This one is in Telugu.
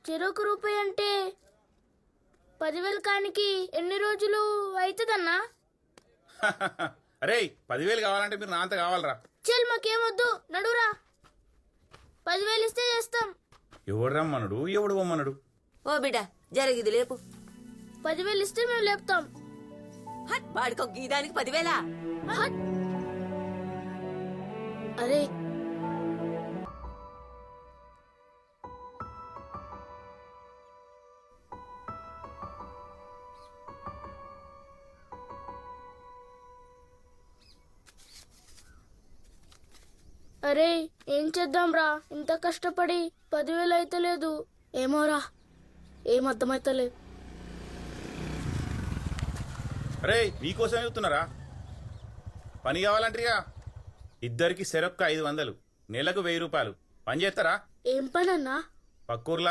చెరొక రూపాయి అంటే 10,000 కానికి ఎన్ని రోజులు అవుతుందన్నా? అరే 10,000 కావాలంటే మీరు నా అంత కావాలరా. చెల్ మాకేమొద్దు, నడురా. 10,000 ఇస్తే చేస్తాం. ఎవడు రమ్మనుడు ఎవడు పొమ్మనుడు? ఓ బిడ్డ జరిగిది లేపు. 10,000 ఇస్తే మేము లేపుతాం. హట్ వాడికో గీదానికి 10,000. హట్. అరే అరే ఏం చేద్దాంరా, ఇంత కష్టపడి 10,000 అయితే లేదు. ఏమోరా, ఏం అర్థమైతలేదు. అరే మీకోసం చెప్తున్నారా? పని కావాలంటారుగా. ఇద్దరికి సెరొక్క 500, నెలకు 1000 రూపాయలు. పని చేస్తారా? ఏం పనన్నా? పక్కూర్లా